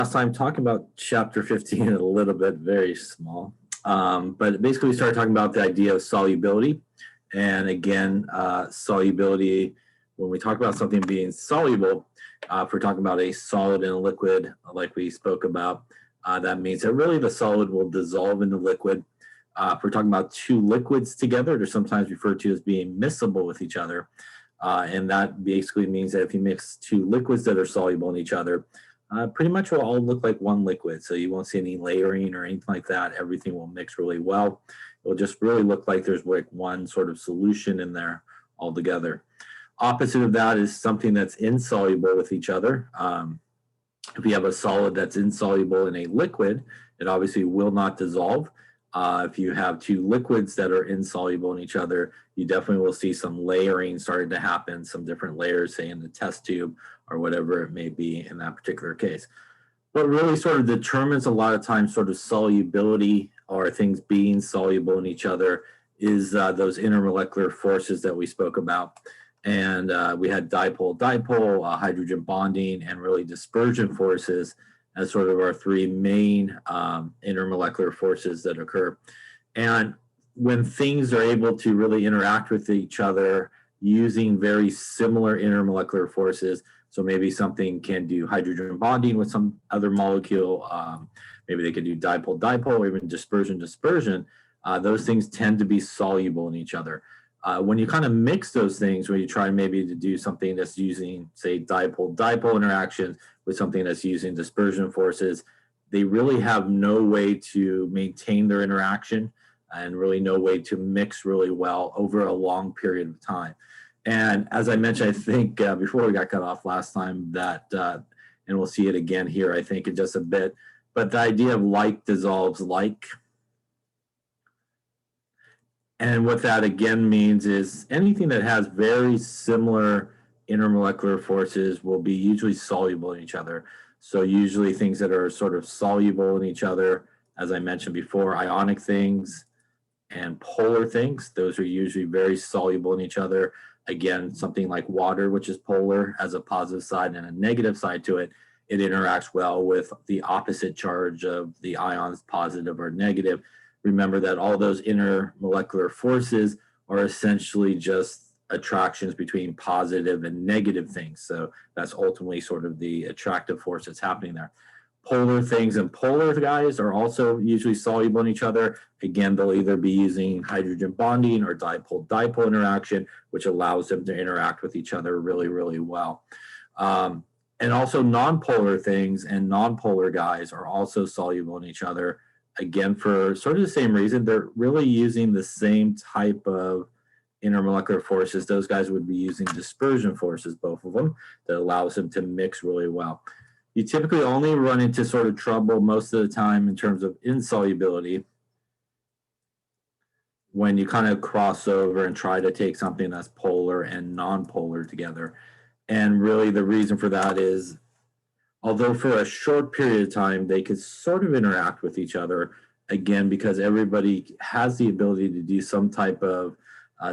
Last time talking about chapter 15 a little bit, very small. But basically we started talking about the idea of solubility. And again, solubility, when we talk about something being soluble, if we're talking about a solid and a liquid, like we spoke about, that means that really the solid will dissolve in the liquid. If we're talking about two liquids together, they're sometimes referred to as being miscible with each other. And that basically means that if you mix two liquids that are soluble in each other, pretty much will all look like one liquid. So you won't see any layering or anything like that. Everything will mix really well. It'll just really look like there's like one sort of solution in there altogether. Opposite of that is something that's insoluble with each other. If you have a solid that's insoluble in a liquid, it obviously will not dissolve. If you have two liquids that are insoluble in each other, you definitely will see some layering starting to happen, some different layers, say in the test tube or whatever it may be in that particular case. What really sort of determines a lot of times sort of solubility or things being soluble in each other is those intermolecular forces that we spoke about. And we had dipole, hydrogen bonding, and really dispersion forces as sort of our three main intermolecular forces that occur. And when things are able to really interact with each other using very similar intermolecular forces, so maybe something can do hydrogen bonding with some other molecule, maybe they could do dipole, or even dispersion, those things tend to be soluble in each other. When you kind of mix those things, where you try maybe to do something that's using, say, dipole interaction with something that's using dispersion forces, they really have no way to maintain their interaction and really no way to mix really well over a long period of time. And as I mentioned, I think before we got cut off last time, that, and we'll see it again here, I think, in just a bit, but the idea of like dissolves like. And what that again means is anything that has very similar intermolecular forces will be usually soluble in each other. So usually things that are sort of soluble in each other, as I mentioned before, ionic things and polar things, those are usually very soluble in each other. Again, something like water, which is polar, has a positive side and a negative side to it. It interacts well with the opposite charge of the ions, positive or negative. Remember that all those intermolecular forces are essentially just attractions between positive and negative things. So that's ultimately sort of the attractive force that's happening there. Polar things and polar guys are also usually soluble in each other. Again, they'll either be using hydrogen bonding or dipole interaction, which allows them to interact with each other really, really well. And also nonpolar things and nonpolar guys are also soluble in each other. Again, for sort of the same reason, they're really using the same type of intermolecular forces. Those guys would be using dispersion forces, both of them, that allows them to mix really well. You typically only run into sort of trouble most of the time in terms of insolubility when you kind of cross over and try to take something that's polar and non-polar together. And really the reason for that is, although for a short period of time, they could sort of interact with each other, again, because everybody has the ability to do some type of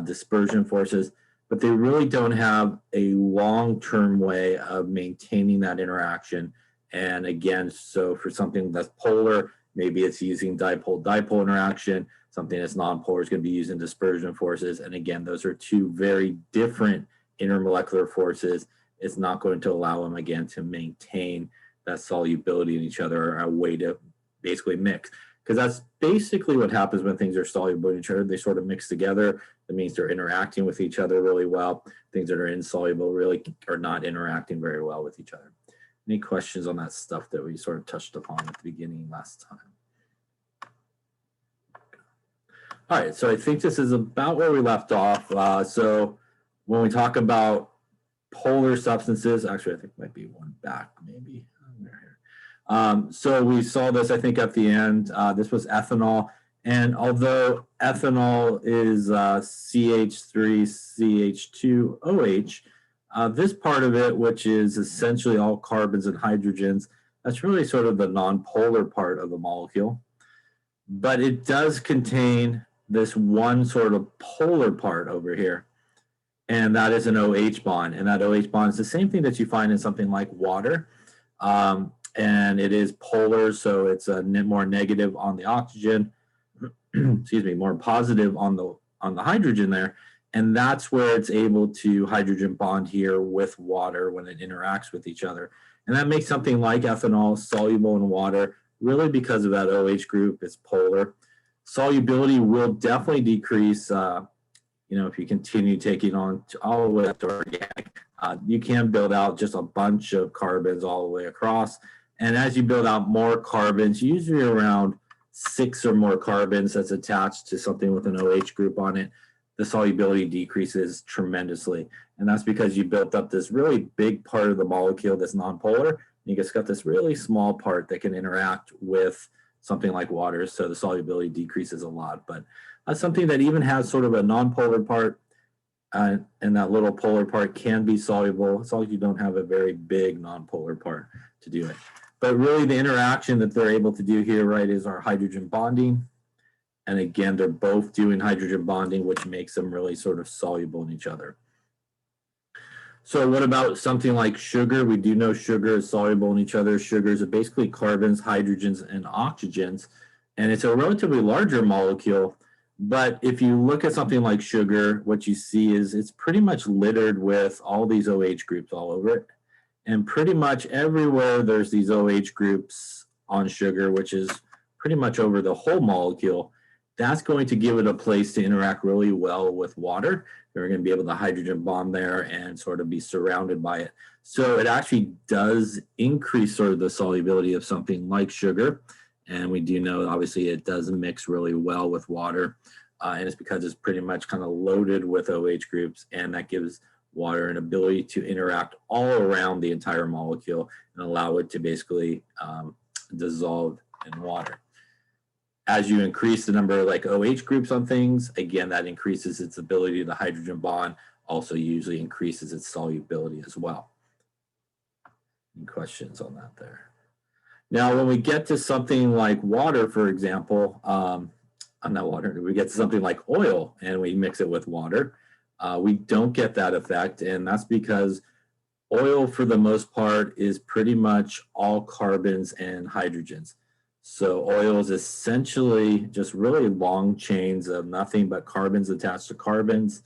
dispersion forces, but they really don't have a long-term way of maintaining that interaction. And again, so for something that's polar, maybe it's using dipole interaction. Something that's non-polar is going to be using dispersion forces. And again, those are two very different intermolecular forces. It's not going to allow them, again, to maintain that solubility in each other, or a way to basically mix. Because that's basically what happens when things are soluble in each other. They sort of mix together. That means they're interacting with each other really well. Things that are insoluble really are not interacting very well with each other. Any questions on that stuff that we sort of touched upon at the beginning last time? All right, so I think this is about where we left off. So when we talk about polar substances, actually, I think it might be one back, maybe. So we saw this, I think, at the end. This was ethanol. And although ethanol is CH3CH2OH, this part of it, which is essentially all carbons and hydrogens, that's really sort of the nonpolar part of the molecule. But it does contain this one sort of polar part over here. And that is an OH bond. And that OH bond is the same thing that you find in something like water. and it is polar, so it's a more negative on the oxygen, excuse me, more positive on the hydrogen there. And that's where it's able to hydrogen bond here with water when it interacts with each other. And that makes something like ethanol soluble in water, really because of that OH group. It's polar. Solubility will definitely decrease, if you continue taking on all the way up to organic. You can build out just a bunch of carbons all the way across. And as you build out more carbons, usually around 6 or more carbons that's attached to something with an OH group on it, the solubility decreases tremendously. And that's because you built up this really big part of the molecule that's nonpolar. And you just got this really small part that can interact with something like water. So the solubility decreases a lot. But that's something that even has sort of a nonpolar part, and that little polar part can be soluble. It's all you don't have a very big nonpolar part to do it. But really the interaction that they're able to do here, right, is our hydrogen bonding. And again, they're both doing hydrogen bonding, which makes them really sort of soluble in each other. So what about something like sugar? We do know sugar is soluble in each other. Sugars are basically carbons, hydrogens, and oxygens. And it's a relatively larger molecule. But if you look at something like sugar, what you see is it's pretty much littered with all these OH groups all over it. And pretty much everywhere there's these OH groups on sugar, which is pretty much over the whole molecule. That's going to give it a place to interact really well with water. They're going to be able to hydrogen bond there and sort of be surrounded by it. So it actually does increase sort of the solubility of something like sugar. And we do know, obviously, it does mix really well with water. And it's because it's pretty much kind of loaded with OH groups. And that gives water an ability to interact all around the entire molecule and allow it to basically dissolve in water. As you increase the number of like OH groups on things, again, that increases its ability to hydrogen bond, also usually increases its solubility as well. Any questions on that there? Now, when we get to something like water, for example, not water, we get to something like oil and we mix it with water, we don't get that effect. And that's because oil, for the most part, is pretty much all carbons and hydrogens. So oil is essentially just really long chains of nothing but carbons attached to carbons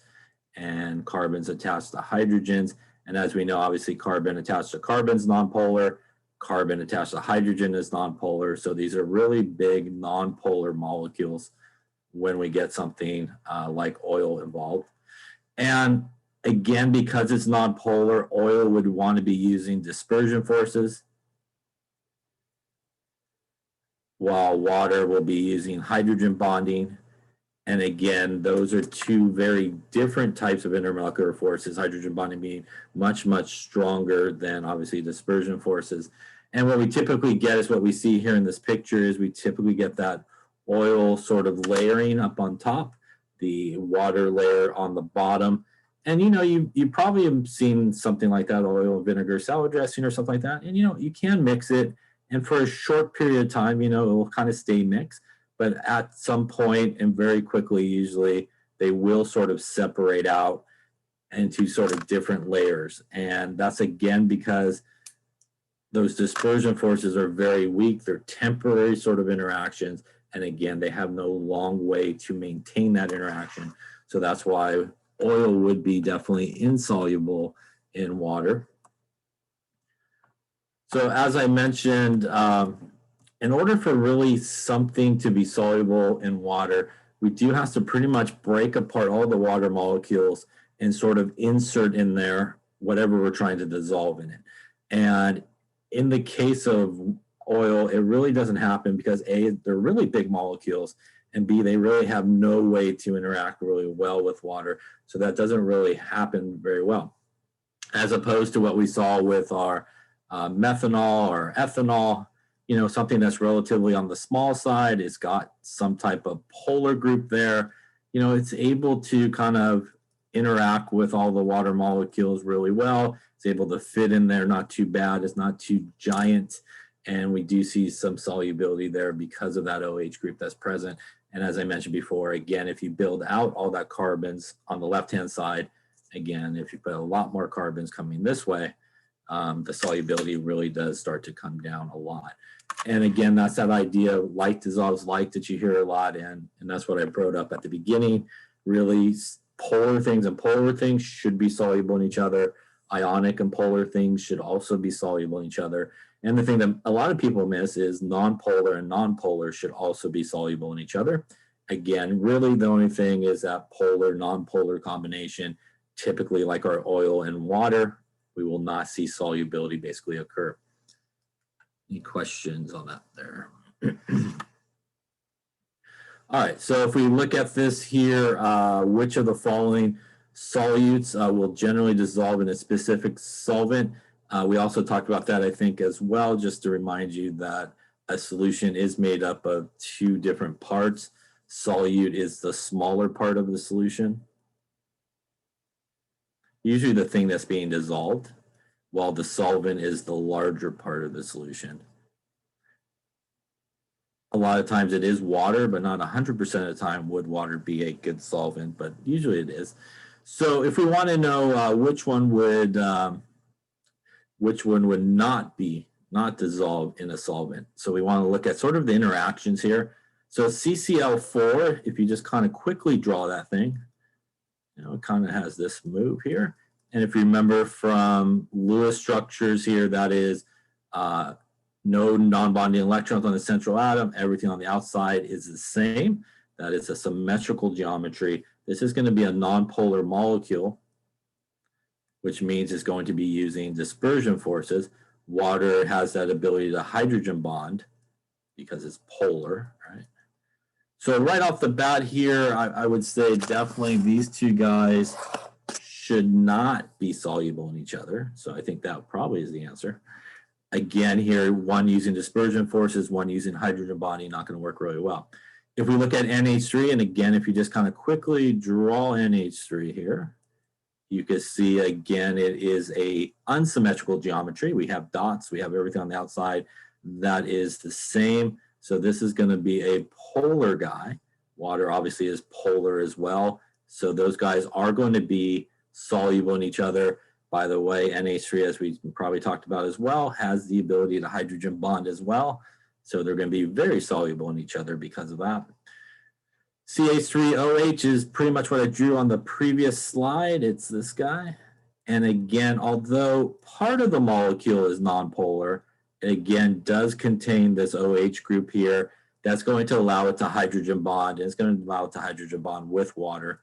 and carbons attached to hydrogens. And as we know, obviously carbon attached to carbon is nonpolar, carbon attached to hydrogen is nonpolar. So these are really big nonpolar molecules when we get something like oil involved. And again, because it's nonpolar, oil would want to be using dispersion forces, while water will be using hydrogen bonding. And again, those are two very different types of intermolecular forces, hydrogen bonding being much, much stronger than obviously dispersion forces. And what we typically get is what we see here in this picture is we typically get that oil sort of layering up on top, the water layer on the bottom. And you probably have seen something like that, oil and vinegar salad dressing or something like that. And you can mix it. And for a short period of time, it will kind of stay mixed. But at some point and very quickly, usually, they will sort of separate out into sort of different layers. And that's, again, because those dispersion forces are very weak. They're temporary sort of interactions. And again, they have no long way to maintain that interaction. So that's why oil would be definitely insoluble in water. So as I mentioned, in order for really something to be soluble in water, we do have to pretty much break apart all the water molecules and sort of insert in there whatever we're trying to dissolve in it. And in the case of oil, it really doesn't happen because A, they're really big molecules, and B, they really have no way to interact really well with water. So that doesn't really happen very well, as opposed to what we saw with our methanol or ethanol, something that's relatively on the small side. It's got some type of polar group there. It's able to kind of interact with all the water molecules really well. It's able to fit in there not too bad. It's not too giant. And we do see some solubility there because of that OH group that's present. And as I mentioned before, again, if you build out all that carbons on the left-hand side, again, if you put a lot more carbons coming this way, the solubility really does start to come down a lot. And again, that's that idea of like dissolves like that you hear a lot in, and that's what I brought up at the beginning. Really, polar things and polar things should be soluble in each other. Ionic and polar things should also be soluble in each other. And the thing that a lot of people miss is nonpolar and nonpolar should also be soluble in each other. Again, really the only thing is that polar, nonpolar combination, typically like our oil and water, we will not see solubility basically occur. Any questions on that there? All right, so if we look at this here, which of the following solutes will generally dissolve in a specific solvent? We also talked about that, I think, as well, just to remind you that a solution is made up of two different parts. Solute is the smaller part of the solution, usually the thing that's being dissolved, while the solvent is the larger part of the solution. A lot of times it is water, but not 100% of the time would water be a good solvent, but usually it is. So if we want to know which one would not dissolve in a solvent, so we want to look at sort of the interactions here. So CCl4, if you just kind of quickly draw that thing, you know, it kind of has this move here. And if you remember from Lewis structures here, that is no non-bonding electrons on the central atom. Everything on the outside is the same. That is a symmetrical geometry. This is going to be a nonpolar molecule, which means it's going to be using dispersion forces. Water has that ability to hydrogen bond because it's polar, right? So right off the bat here, I would say definitely these two guys should not be soluble in each other. So I think that probably is the answer. Again, here, one using dispersion forces, one using hydrogen bonding, not going to work really well. If we look at NH3, and again, if you just kind of quickly draw NH3 here, you can see, again, it is a unsymmetrical geometry. We have dots, we have everything on the outside that is the same. So this is going to be a polar guy. Water obviously is polar as well. So those guys are going to be soluble in each other. By the way, NH3, as we probably talked about as well, has the ability to hydrogen bond as well. So they're going to be very soluble in each other because of that. CH3OH is pretty much what I drew on the previous slide. It's this guy. And again, although part of the molecule is nonpolar, it again does contain this OH group here that's going to allow it to hydrogen bond, and it's going to allow it to hydrogen bond with water.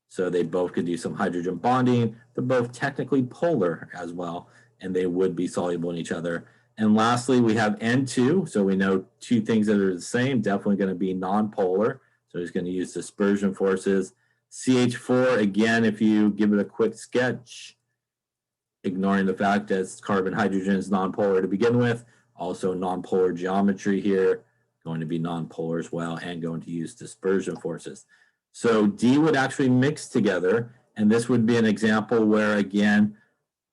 So they both could do some hydrogen bonding. They're both technically polar as well, and they would be soluble in each other. And lastly, we have N2. So we know two things that are the same, definitely going to be nonpolar. So he's going to use dispersion forces. CH4, again, if you give it a quick sketch, ignoring the fact that carbon hydrogen is nonpolar to begin with, also nonpolar geometry here, going to be nonpolar as well, and going to use dispersion forces. So D would actually mix together, and this would be an example where, again,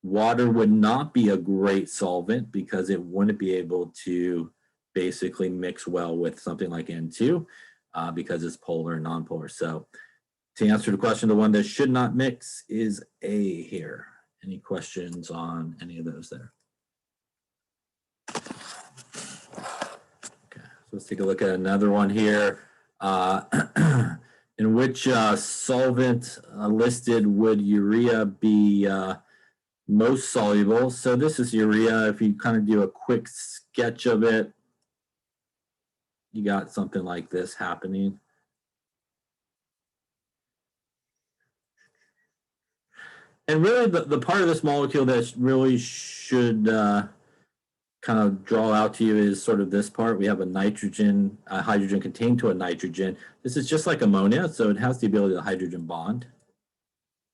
water would not be a great solvent because it wouldn't be able to basically mix well with something like N2 because it's polar and nonpolar. So to answer the question, the one that should not mix is A here. Any questions on any of those there? Okay, so let's take a look at another one here. In which solvent listed would urea be most soluble? So this is urea. If you kind of do a quick sketch of it, you got something like this happening. And really the part of this molecule that really should kind of draw out to you is sort of this part. We have a nitrogen, a hydrogen contained to a nitrogen. This is just like ammonia, so it has the ability to hydrogen bond.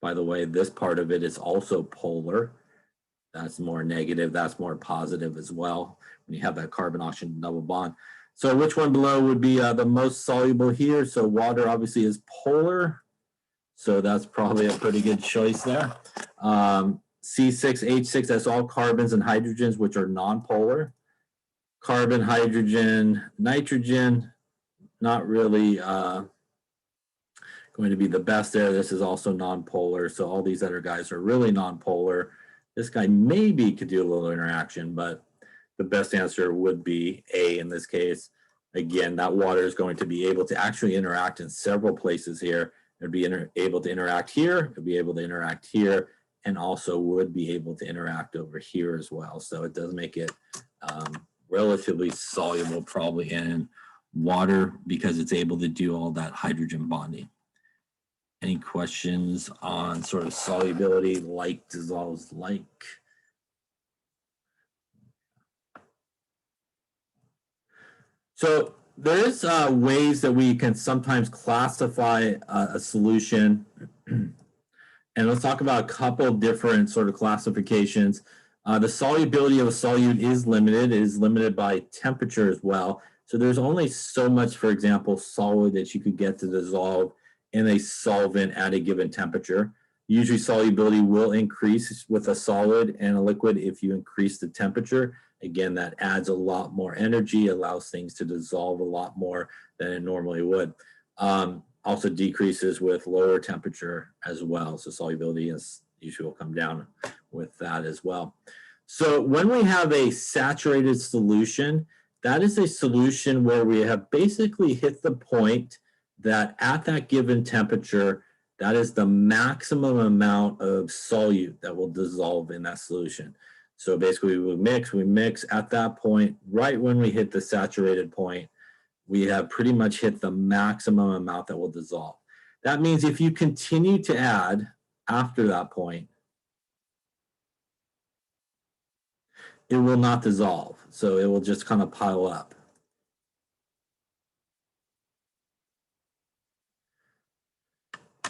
By the way, this part of it is also polar. That's more negative, that's more positive as well when you have that carbon-oxygen double bond. So which one below would be the most soluble here? So water obviously is polar, so that's probably a pretty good choice there. C6H6, that's all carbons and hydrogens, which are nonpolar. Carbon, hydrogen, nitrogen, not really going to be the best there. This is also nonpolar. So all these other guys are really nonpolar. This guy maybe could do a little interaction, but the best answer would be A in this case. Again, that water is going to be able to actually interact in several places here. It'd be able to interact here, it'd be able to interact here, and also would be able to interact over here as well. So it does make it relatively soluble probably in water because it's able to do all that hydrogen bonding. Any questions on sort of solubility, like dissolves like? So there's ways that we can sometimes classify a solution. And let's talk about a couple different sort of classifications. The solubility of a solute is limited. It is limited by temperature as well. So there's only so much, for example, solid that you could get to dissolve in a solvent at a given temperature. Usually solubility will increase with a solid and a liquid if you increase the temperature. Again, that adds a lot more energy, allows things to dissolve a lot more than it normally would. Also decreases with lower temperature as well. So solubility is usually will come down with that as well. So when we have a saturated solution, that is a solution where we have basically hit the point that at that given temperature, that is the maximum amount of solute that will dissolve in that solution. So basically we mix at that point, right when we hit the saturated point, we have pretty much hit the maximum amount that will dissolve. That means if you continue to add after that point, it will not dissolve. So it will just kind of pile up.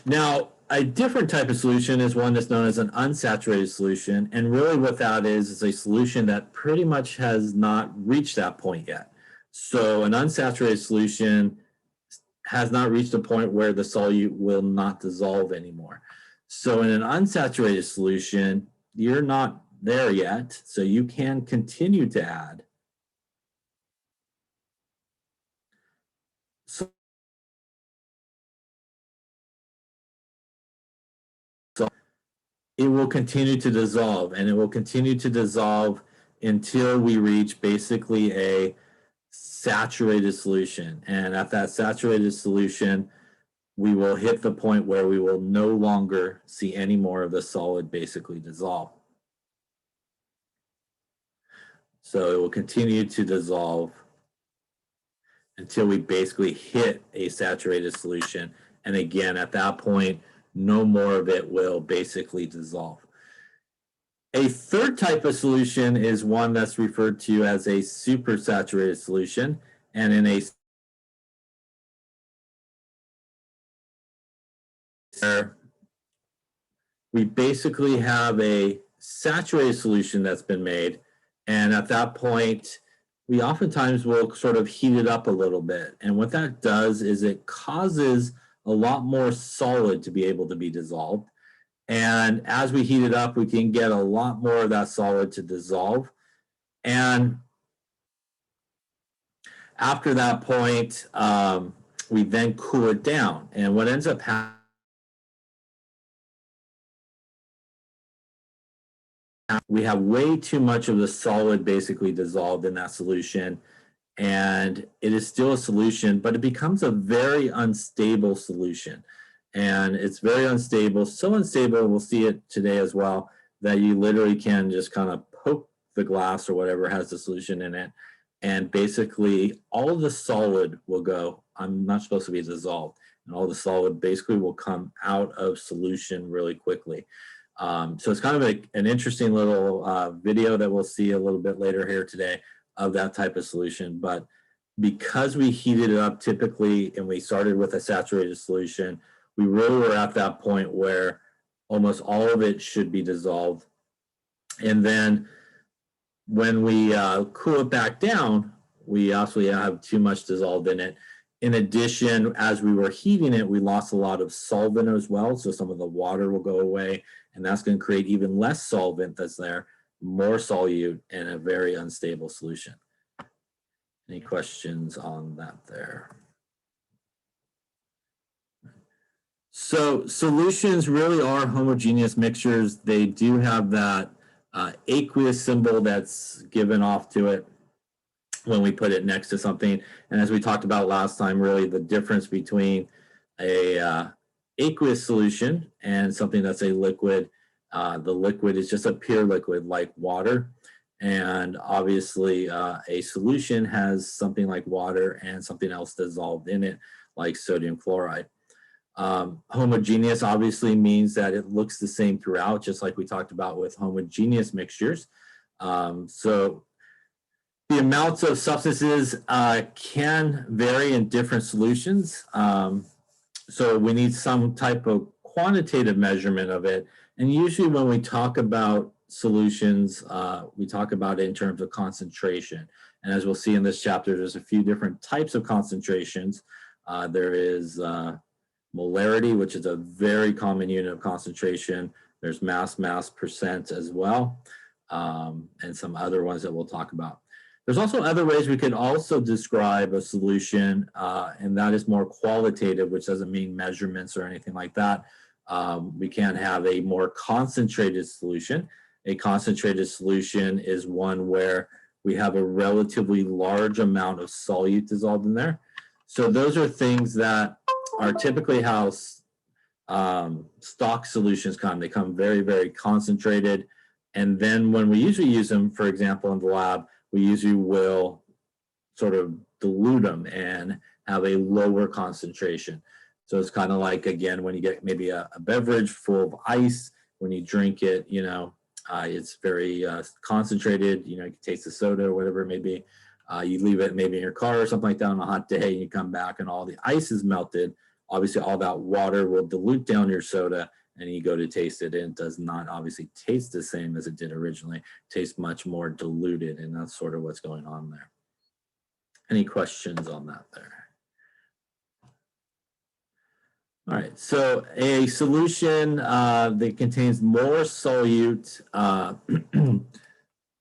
Now, a different type of solution is one that's known as an unsaturated solution. And really what that is a solution that pretty much has not reached that point yet. So an unsaturated solution has not reached a point where the solute will not dissolve anymore. So in an unsaturated solution, you're not there yet, so you can continue to add. So it will continue to dissolve, and it will continue to dissolve until we reach basically a saturated solution. And at that saturated solution, we will hit the point where we will no longer see any more of the solid basically dissolve. So it will continue to dissolve until we basically hit a saturated solution. And again, at that point, no more of it will basically dissolve. A third type of solution is one that's referred to as a supersaturated solution. And in a we basically have a saturated solution that's been made. And at that point, we oftentimes will sort of heat it up a little bit. And what that does is it causes a lot more solid to be able to be dissolved. And as we heat it up, we can get a lot more of that solid to dissolve. And after that point, we then cool it down. And what ends up happening, we have way too much of the solid basically dissolved in that solution. And it is still a solution, but it becomes a very unstable solution. And it's very unstable, so unstable, we'll see it today as well, that you literally can just kind of poke the glass or whatever has the solution in it, and basically all of the solid will go, I'm not supposed to be dissolved, and all the solid basically will come out of solution really quickly. So it's kind of an interesting little video that we'll see a little bit later here today of that type of solution. But because we heated it up typically and we started with a saturated solution, we really were at that point where almost all of it should be dissolved. And then when we cool it back down, we actually have too much dissolved in it. In addition, as we were heating it, we lost a lot of solvent as well. So some of the water will go away, and that's going to create even less solvent that's there, more solute, and a very unstable solution. Any questions on that there? So solutions really are homogeneous mixtures. They do have that aqueous symbol that's given off to it when we put it next to something. And as we talked about last time, really the difference between a aqueous solution and something that's a liquid. The liquid is just a pure liquid like water. And obviously a solution has something like water and something else dissolved in it, like sodium chloride. Homogeneous obviously means that it looks the same throughout, just like we talked about with homogeneous mixtures. So the amounts of substances can vary in different solutions. So we need some type of quantitative measurement of it. And usually when we talk about solutions, we talk about it in terms of concentration. And as we'll see in this chapter, there's a few different types of concentrations. There is molarity, which is a very common unit of concentration. There's mass percent as well, and some other ones that we'll talk about. There's also other ways we could also describe a solution, and that is more qualitative, which doesn't mean measurements or anything like that. We can have a more concentrated solution. A concentrated solution is one where we have a relatively large amount of solute dissolved in there. So those are things that are typically how stock solutions come. They come very, very concentrated. And then when we usually use them, for example, in the lab, we usually will sort of dilute them and have a lower concentration. So it's kind of like, again, when you get maybe a beverage full of ice, when you drink it, you know, it's very concentrated, you know, you can taste the soda or whatever it may be. You leave it maybe in your car or something like that on a hot day, and you come back and all the ice is melted. Obviously, all that water will dilute down your soda, and you go to taste it, and it does not obviously taste the same as it did originally. It tastes much more diluted, and that's sort of what's going on there. Any questions on that there? All right, so a solution that contains more solute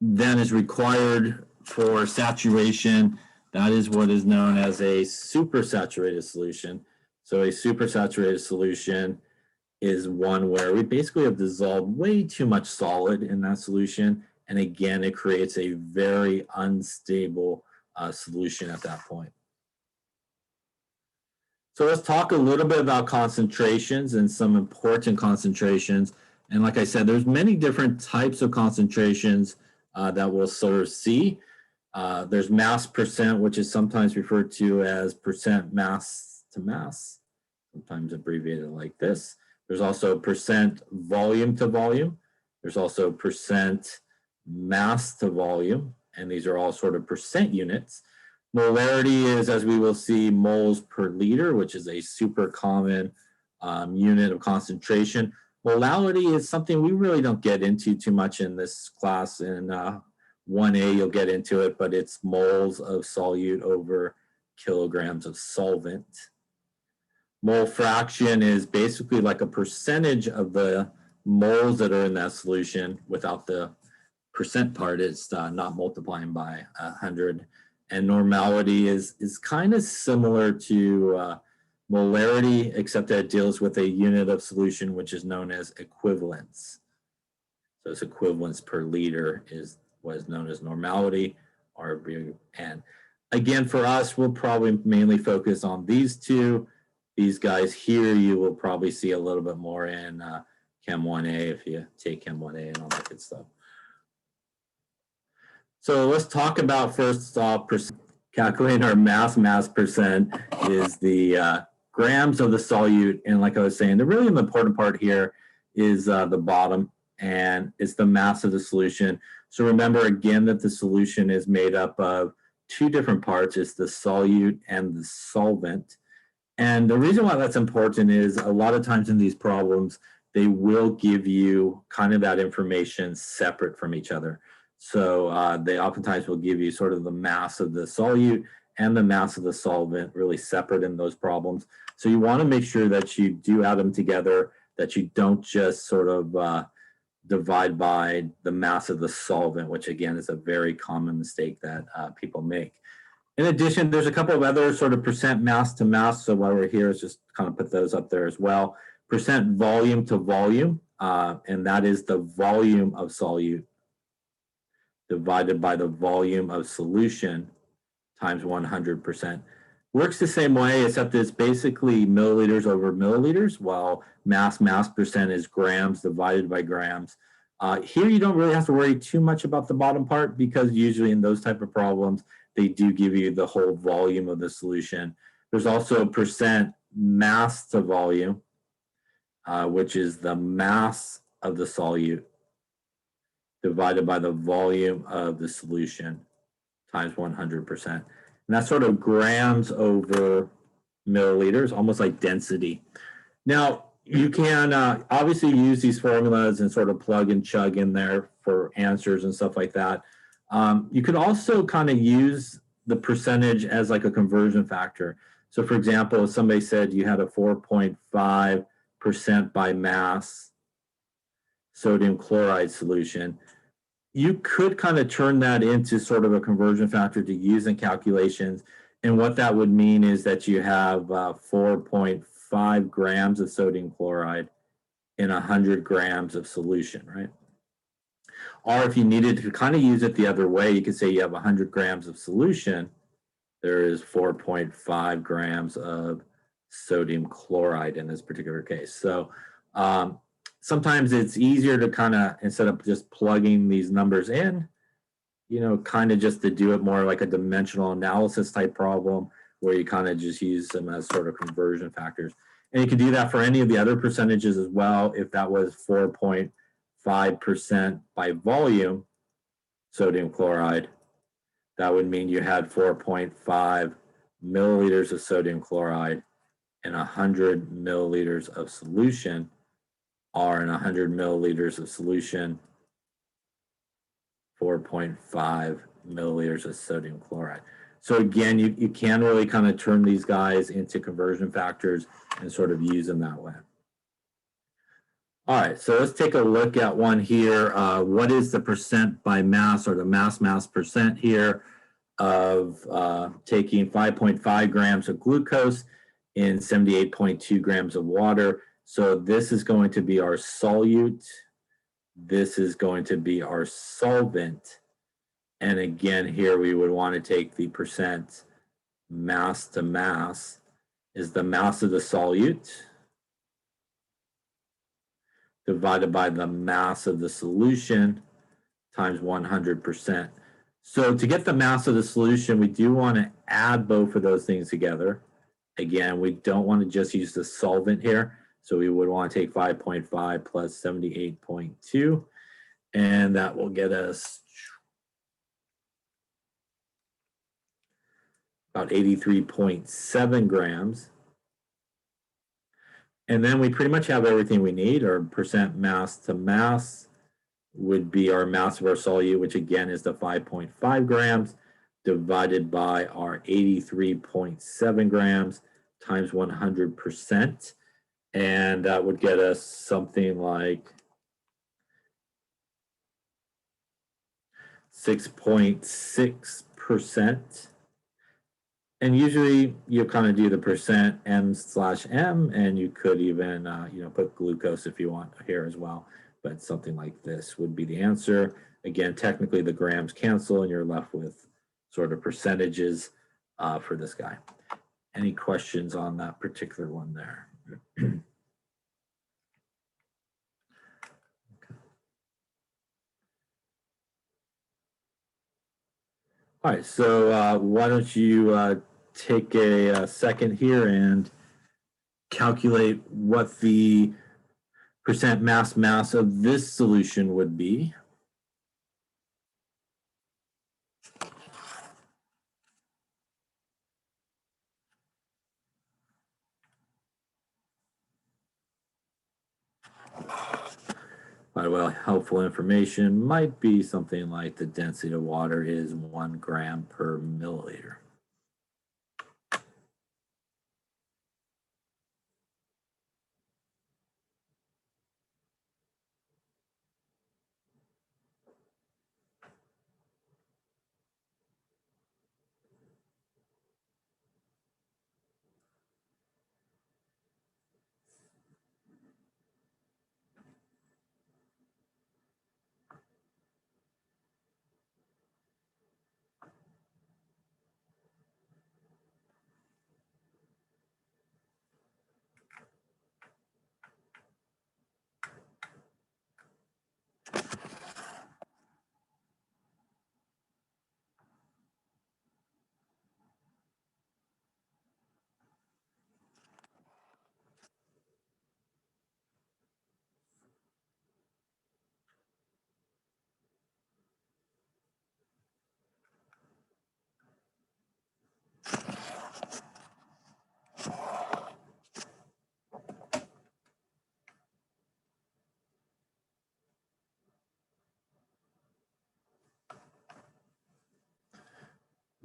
than is required for saturation, that is what is known as a supersaturated solution. So a supersaturated solution is one where we basically have dissolved way too much solid in that solution. And again, it creates a very unstable solution at that point. So let's talk a little bit about concentrations and some important concentrations. And like I said, there's many different types of concentrations that we'll sort of see. There's mass percent, which is sometimes referred to as percent mass to mass, sometimes abbreviated like this. There's also percent volume to volume. There's also percent mass to volume, and these are all sort of percent units. Molarity is, as we will see, moles per liter, which is a super common unit of concentration. Molarity is something we really don't get into too much in this class. In 1A, you'll get into it, but it's moles of solute over kilograms of solvent. Mole fraction is basically like a percentage of the moles that are in that solution without the percent part. It's not multiplying by 100. And normality is kind of similar to molarity, except that it deals with a unit of solution, which is known as equivalence. So it's equivalence per liter is what is known as normality. And again, for us, we'll probably mainly focus on these two. These guys here, you will probably see a little bit more in Chem 1A if you take Chem 1A and all that good stuff. So let's talk about first off, calculating our mass percent is the grams of the solute. And like I was saying, the really important part here is the bottom, and it's the mass of the solution. So remember again that the solution is made up of two different parts. It's the solute and the solvent. And the reason why that's important is a lot of times in these problems, they will give you kind of that information separate from each other. So they oftentimes will give you sort of the mass of the solute and the mass of the solvent really separate in those problems. So you want to make sure that you do add them together, that you don't just sort of divide by the mass of the solvent, which again is a very common mistake that people make. In addition, there's a couple of other sort of percent mass to mass. So while we're here, let's just kind of put those up there as well. Percent volume to volume, and that is the volume of solute divided by the volume of solution times 100%. Works the same way, except it's basically milliliters over milliliters, while mass percent is grams divided by grams. Here you don't really have to worry too much about the bottom part, because usually in those type of problems, they do give you the whole volume of the solution. There's also percent mass to volume, which is the mass of the solute divided by the volume of the solution times 100%. And that's sort of grams over milliliters, almost like density. Now, you can obviously use these formulas and sort of plug and chug in there for answers and stuff like that. You could also kind of use the percentage as like a conversion factor. So for example, if somebody said you had a 4.5% by mass sodium chloride solution, you could kind of turn that into sort of a conversion factor to use in calculations. And what that would mean is that you have 4.5 grams of sodium chloride in 100 grams of solution, right? Or if you needed to kind of use it the other way, you could say you have 100 grams of solution, there is 4.5 grams of sodium chloride in this particular case. So sometimes it's easier to kind of, instead of just plugging these numbers in, you know, kind of just to do it more like a dimensional analysis type problem, where you kind of just use them as sort of conversion factors. And you can do that for any of the other percentages as well. If that was 4.5% by volume sodium chloride, that would mean you had 4.5 milliliters of sodium chloride in 100 milliliters of solution, or in 100 milliliters of solution, 4.5 milliliters of sodium chloride. So again, you can really kind of turn these guys into conversion factors and sort of use them that way. All right, so let's take a look at one here. What is the percent by mass, or the mass percent here, of taking 5.5 grams of glucose in 78.2 grams of water? So this is going to be our solute. This is going to be our solvent. And again, here we would want to take the percent mass to mass is the mass of the solute divided by the mass of the solution times 100%. So to get the mass of the solution, we do want to add both of those things together. Again, we don't want to just use the solvent here. So we would want to take 5.5 plus 78.2, and that will get us about 83.7 grams. And then we pretty much have everything we need. Our percent mass to mass would be our mass of our solute, which again is the 5.5 grams, divided by our 83.7 grams times 100%. And that would get us something like 6.6%. And usually you kind of do the percent m/m, and you could even put glucose if you want here as well. But something like this would be the answer. Again, technically the grams cancel, and you're left with sort of percentages for this guy. Any questions on that particular one there? All right, so why don't you take a second here and calculate what the percent mass of this solution would be. By the way, helpful information might be something like the density of water is 1 gram per milliliter.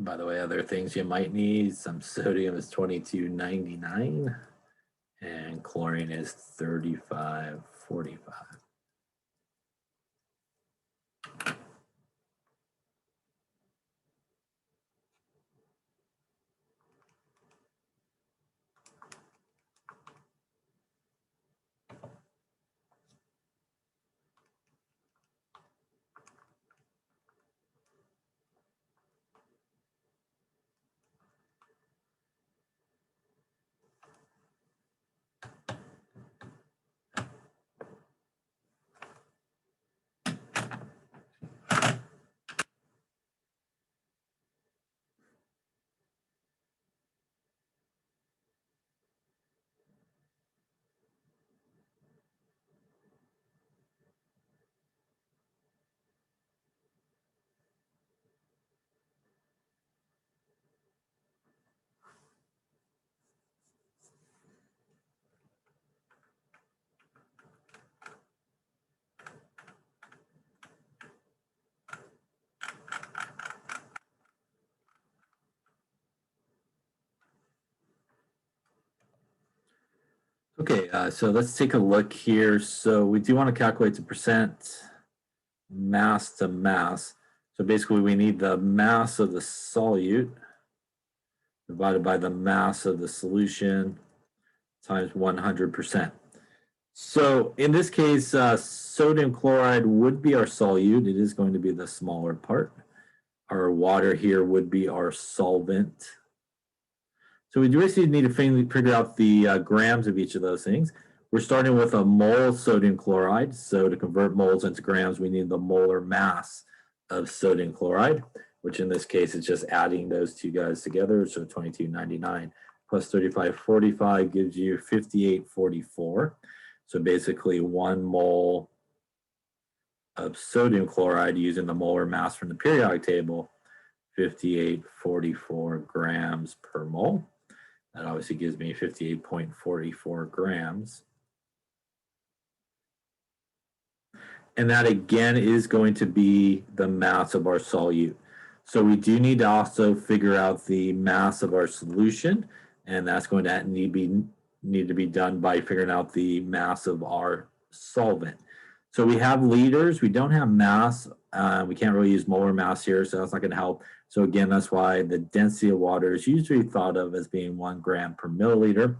By the way, other things you might need, some sodium is 2299 and chlorine is 3545. Okay, so let's take a look here. So we do want to calculate the percent mass to mass. So basically we need the mass of the solute divided by the mass of the solution times 100%. So in this case, sodium chloride would be our solute. It is going to be the smaller part. Our water here would be our solvent. So we basically need to figure out the grams of each of those things. We're starting with a mole of sodium chloride. So to convert moles into grams, we need the molar mass of sodium chloride, which in this case is just adding those two guys together. So 2299 plus 3545 gives you 5844. So basically 1 mole of sodium chloride using the molar mass from the periodic table, 5844 grams per mole. That obviously gives me 58.44 grams. And that again is going to be the mass of our solute. So we do need to also figure out the mass of our solution, and that's going to need to be done by figuring out the mass of our solvent. So we have liters, we don't have mass. We can't really use molar mass here, so that's not going to help. So again, that's why the density of water is usually thought of as being 1 gram per milliliter.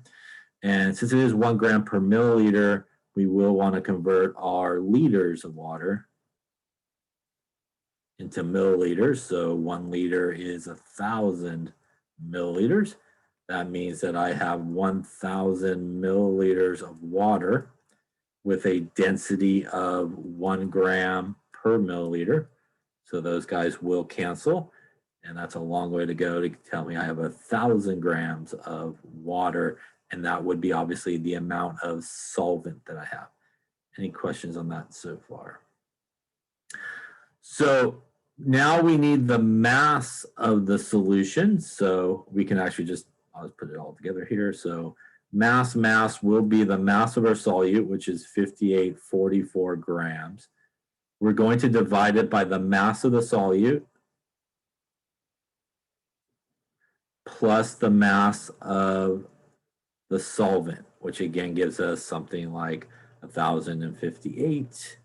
And since it is 1 gram per milliliter, we will want to convert our liters of water into milliliters. So 1 liter is 1,000 milliliters. That means that I have 1,000 milliliters of water with a density of 1 gram per milliliter. So those guys will cancel. And that's a long way to go to tell me I have 1,000 grams of water. And that would be obviously the amount of solvent that I have. Any questions on that so far? So now we need the mass of the solution. So we can actually just, I'll just put it all together here. So mass will be the mass of our solute, which is 5844 grams. We're going to divide it by the mass of the solute plus the mass of the solvent, which again gives us something like 1,058,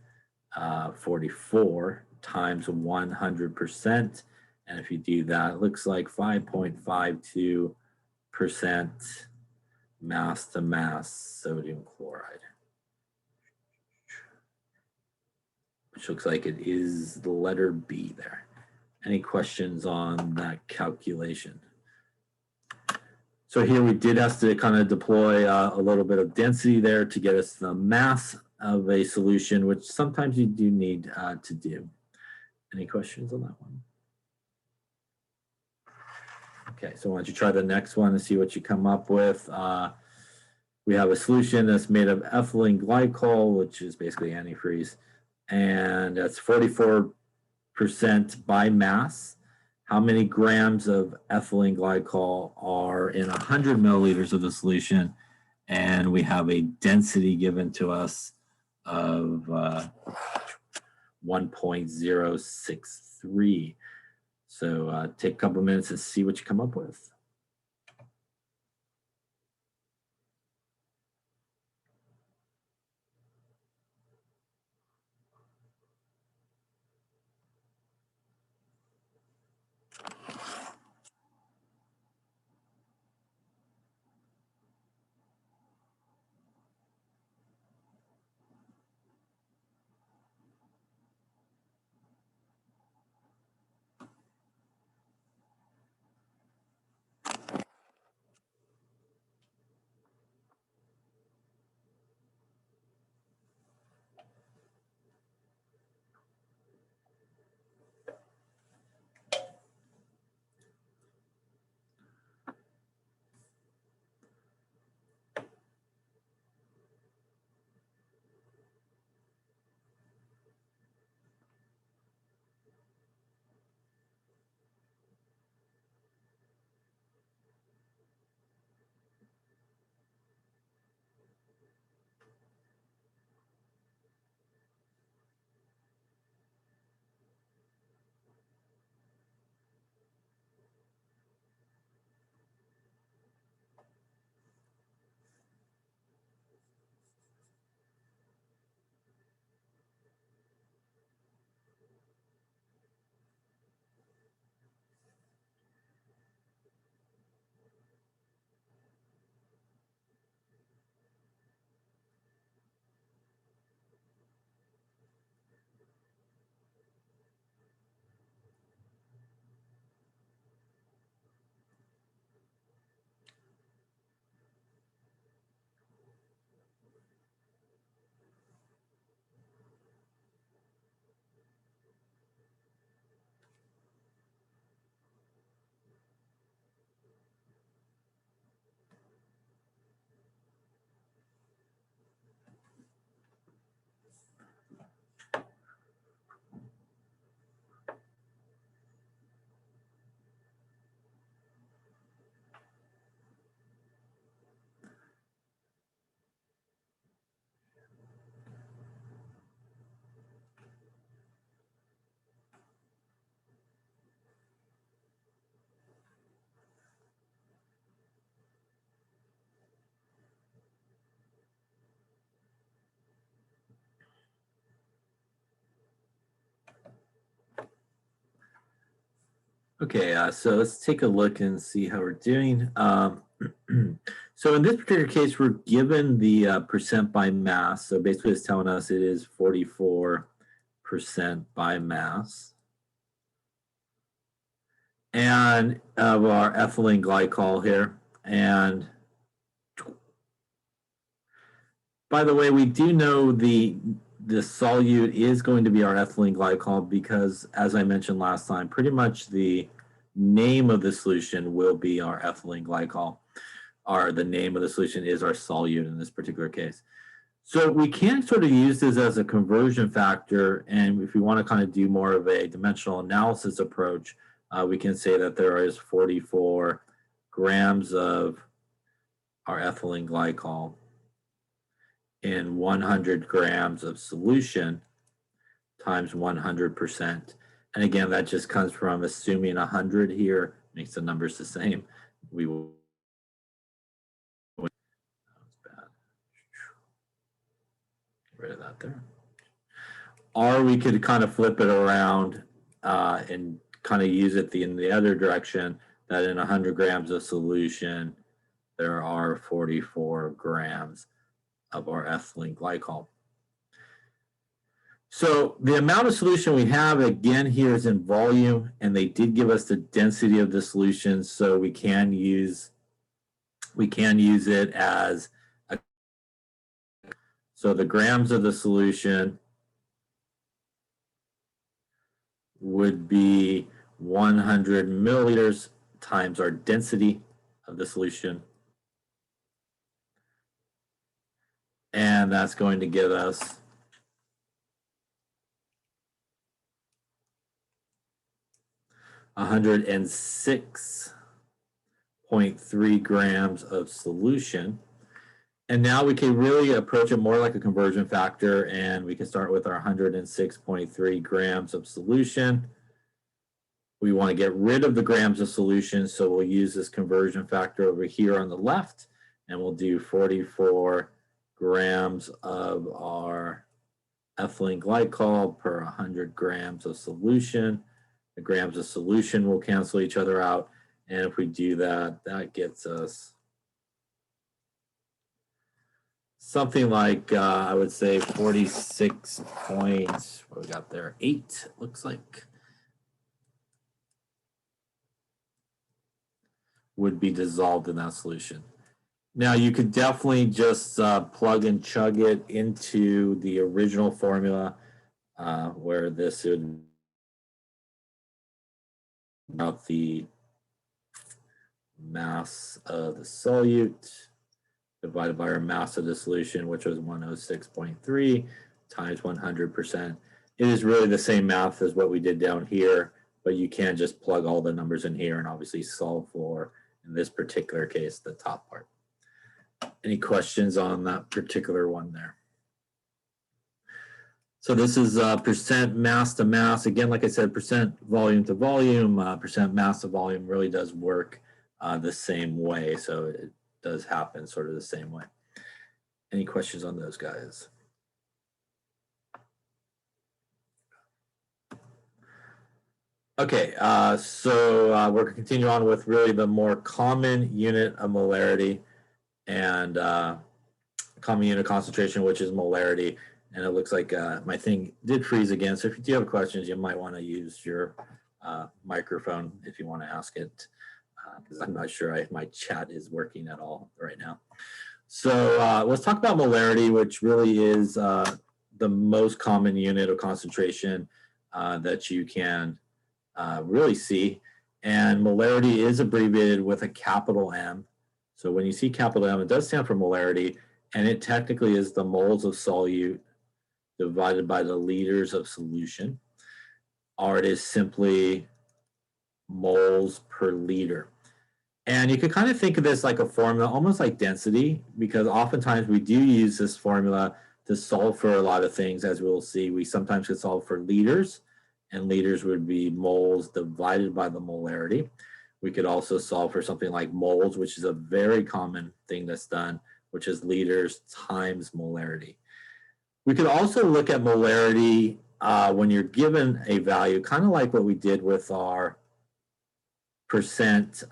44 times 100%. And if you do that, it looks like 5.52% mass to mass sodium chloride, which looks like it is the letter B there. Any questions on that calculation? So here we did have to kind of deploy a little bit of density there to get us the mass of a solution, which sometimes you do need to do. Any questions on that one? Okay, so why don't you try the next one and see what you come up with. We have a solution that's made of ethylene glycol, which is basically antifreeze, and that's 44% by mass. How many grams of ethylene glycol are in 100 milliliters of the solution? And we have a density given to us of 1.063. So take a couple minutes and see what you come up with. Okay, so let's take a look and see how we're doing. So in this particular case, we're given the percent by mass. So basically it's telling us it is 44% by mass. And of our ethylene glycol here. And by the way, we do know the solute is going to be our ethylene glycol because, as I mentioned last time, pretty much the name of the solution will be our ethylene glycol. The name of the solution is our solute in this particular case. So we can sort of use this as a conversion factor, and if we want to kind of do more of a dimensional analysis approach, we can say that there is 44 grams of our ethylene glycol in 100 grams of solution times 100%. And again, that just comes from assuming 100 here, makes the numbers the same. We will. That was bad. Get rid of that there. Or we could kind of flip it around and kind of use it in the other direction, that in 100 grams of solution, there are 44 grams of our ethylene glycol. So the amount of solution we have, again, here is in volume, and they did give us the density of the solution, so we can use it as so the grams of the solution would be 100 milliliters times our density of the solution. And that's going to give us 106.3 grams of solution. And now we can really approach it more like a conversion factor, and we can start with our 106.3 grams of solution We want to get rid of the grams of solution, so we'll use this conversion factor over here on the left, and we'll do 44 grams of our ethylene glycol per 100 grams of solution. The grams of solution will cancel each other out, and if we do that, that gets us something like, I would say 46 points, what we got there, 8, looks like, would be dissolved in that solution. Now, you could definitely just plug and chug it into the original formula where this would about the mass of the solute divided by our mass of the solution, which was 106.3 times 100%. It is really the same math as what we did down here, but you can just plug all the numbers in here and obviously solve for, in this particular case, the top part. Any questions on that particular one there? So this is percent mass to mass. Again, like I said, percent volume to volume, percent mass to volume really does work the same way. So it does happen sort of the same way. Any questions on those guys? Okay, so we're going to continue on with really the more common unit of molarity and common unit of concentration, which is molarity. And it looks like my thing did freeze again. So if you do have questions, you might want to use your microphone if you want to ask it, because I'm not sure my chat is working at all right now. So let's talk about molarity, which really is the most common unit of concentration that you can really see. And molarity is abbreviated with a capital M. So when you see capital M, it does stand for molarity, and it technically is the moles of solute divided by the liters of solution, or it is simply moles per liter. And you can kind of think of this like a formula, almost like density, because oftentimes we do use this formula to solve for a lot of things. As we'll see, we sometimes could solve for liters, and liters would be moles divided by the molarity. We could also solve for something like moles, which is a very common thing that's done, which is liters times molarity. We could also look at molarity when you're given a value, kind of like what we did with our percent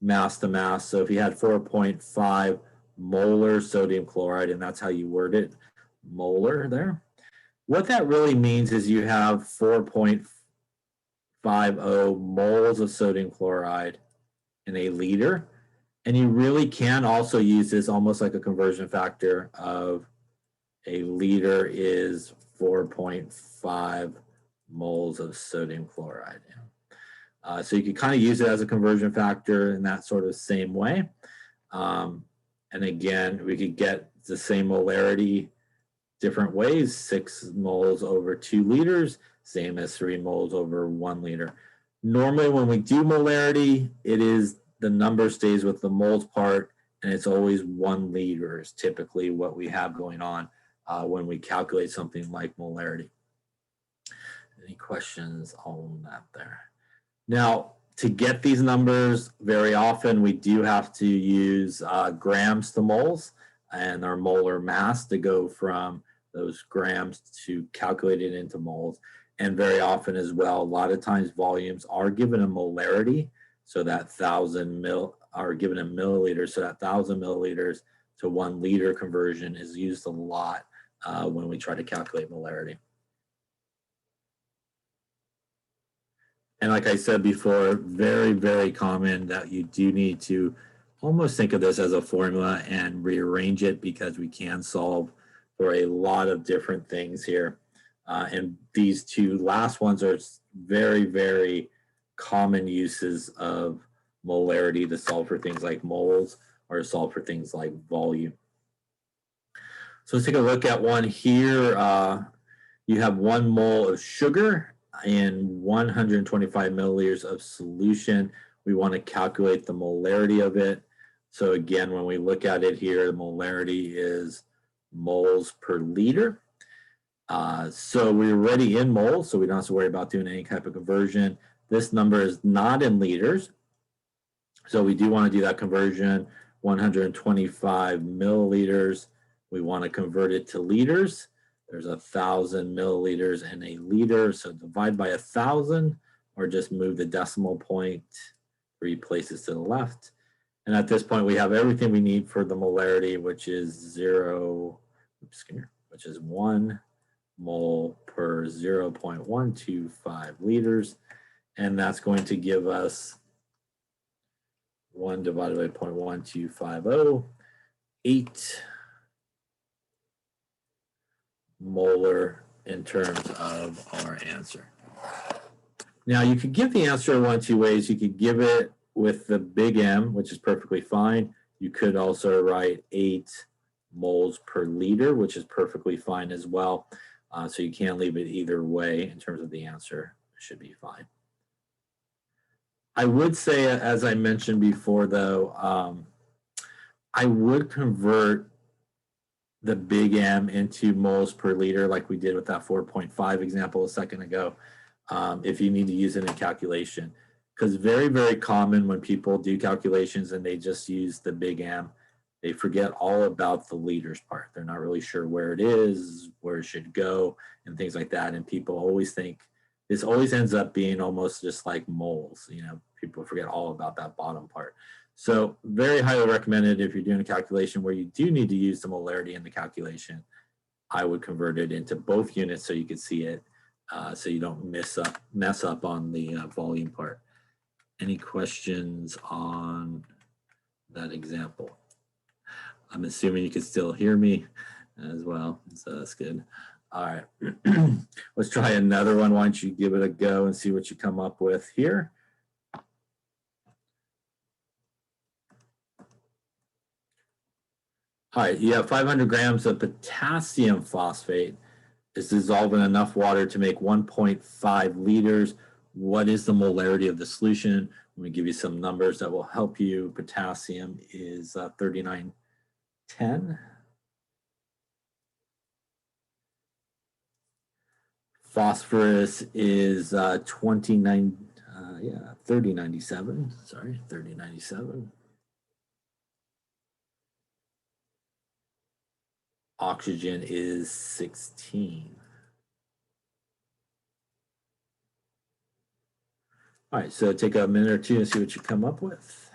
mass to mass. So if you had 4.5 molar sodium chloride, and that's how you word it, molar there. What that really means is you have 4.50 moles of sodium chloride in a liter. And you really can also use this almost like a conversion factor of a liter is 4.5 moles of sodium chloride. So you can kind of use it as a conversion factor in that sort of same way. And again, we could get the same molarity different ways, 6 moles over 2 liters, same as 3 moles over 1 liter. Normally when we do molarity, it is the number stays with the moles part, and it's always 1 liter is typically what we have going on when we calculate something like molarity. Any questions on that there? Now, to get these numbers, very often we do have to use grams to moles and our molar mass to go from those grams to calculate it into moles. And very often as well, a lot of times volumes are given a molarity, so that 1,000 mil are given in milliliters, so that 1,000 milliliters to 1 liter conversion is used a lot when we try to calculate molarity. And like I said before, very, very common that you do need to almost think of this as a formula and rearrange it, because we can solve for a lot of different things here. And these two last ones are very, very common uses of molarity to solve for things like moles or to solve for things like volume. So let's take a look at one here. You have 1 mole of sugar and 125 milliliters of solution. We want to calculate the molarity of it. So again, when we look at it here, the molarity is moles per liter. So we're already in moles, so we don't have to worry about doing any type of conversion. This number is not in liters, so we do want to do that conversion. 125 milliliters. We want to convert it to liters. There's 1,000 milliliters in a liter, so divide by 1,000, or just move the decimal point 3 places to the left. And at this point, we have everything we need for the molarity, which is 1 mole per 0.125 liters. And that's going to give us 1 divided by 0.1250, 8 molar in terms of our answer. Now, you could give the answer one of two ways. You could give it with the big M, which is perfectly fine. You could also write 8 moles per liter, which is perfectly fine as well. So you can't leave it either way in terms of the answer. It should be fine. I would say, as I mentioned before, though, I would convert the big M into moles per liter like we did with that 4.5 example a second ago, if you need to use it in calculation. Because very, very common when people do calculations and they just use the big M, they forget all about the liters part. They're not really sure where it is, where it should go, and things like that. And people always think, this always ends up being almost just like moles. You know, people forget all about that bottom part. So very highly recommended if you're doing a calculation where you do need to use the molarity in the calculation, I would convert it into both units so you can see it, so you don't mess up on the volume part. Any questions on that example? I'm assuming you can still hear me as well, so that's good. All right, let's try another one. Why don't you give it a go and see what you come up with here. All right, you have 500 grams of potassium phosphate. Is dissolved in enough water to make 1.5 liters. What is the molarity of the solution? Let me give you some numbers that will help you. Potassium is 3910. Phosphorus is 3097. Sorry, 3097. Oxygen is 16. All right, so take a minute or two and see what you come up with.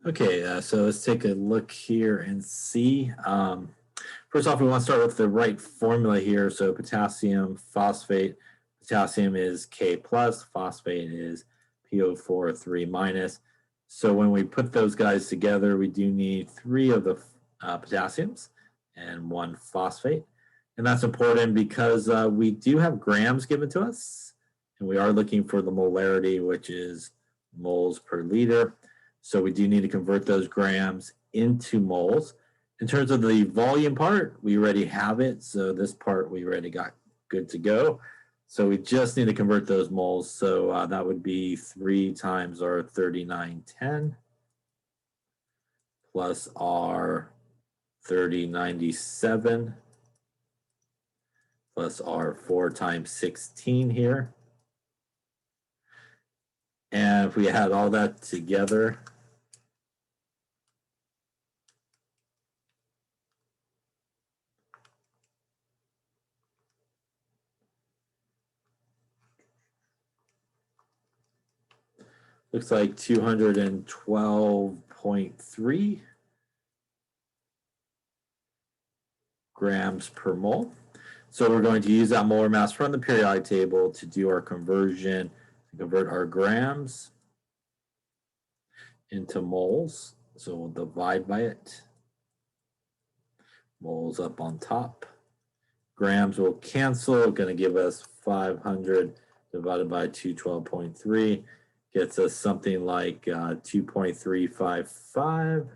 Okay, so let's take a look here and see. First off, we want to start with the right formula here. So potassium, phosphate. Potassium is K plus, phosphate is PO4 3 minus. So when we put those guys together, we do need 3 of the potassiums and 1 phosphate. And that's important because we do have grams given to us, and we are looking for the molarity, which is moles per liter. So we do need to convert those grams into moles. In terms of the volume part, we already have it. So this part we already got good to go. So we just need to convert those moles. So that would be 3 times our 3910 plus our 3097 plus our 4 times 16 here. And if we add all that together, looks like 212.3 grams per mole. So we're going to use that molar mass from the periodic table to do our conversion, to convert our grams into moles. So we'll divide by it. Moles up on top. Grams will cancel, going to give us 500 divided by 212.3. Gets us something like 2.355.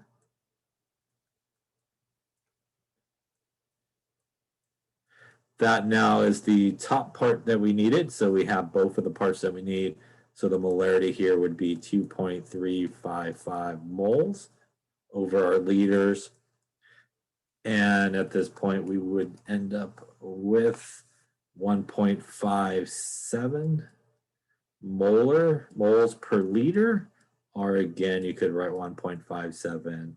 That now is the top part that we needed. So we have both of the parts that we need. So the molarity here would be 2.355 moles over our liters. And at this point, we would end up with 1.57 moles per liter. Or again, you could write 1.57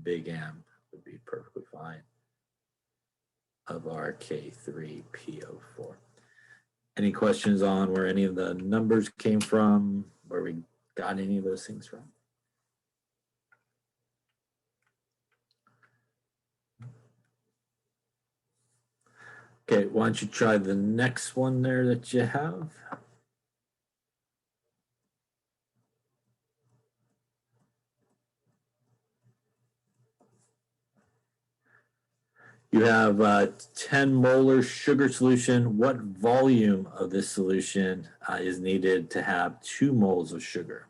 big M would be perfectly fine of our K3PO4. Any questions on where any of the numbers came from, where we got any of those things from? Okay, why don't you try the next one there that you have? You have 10 molar sugar solution. What volume of this solution is needed to have 2 moles of sugar?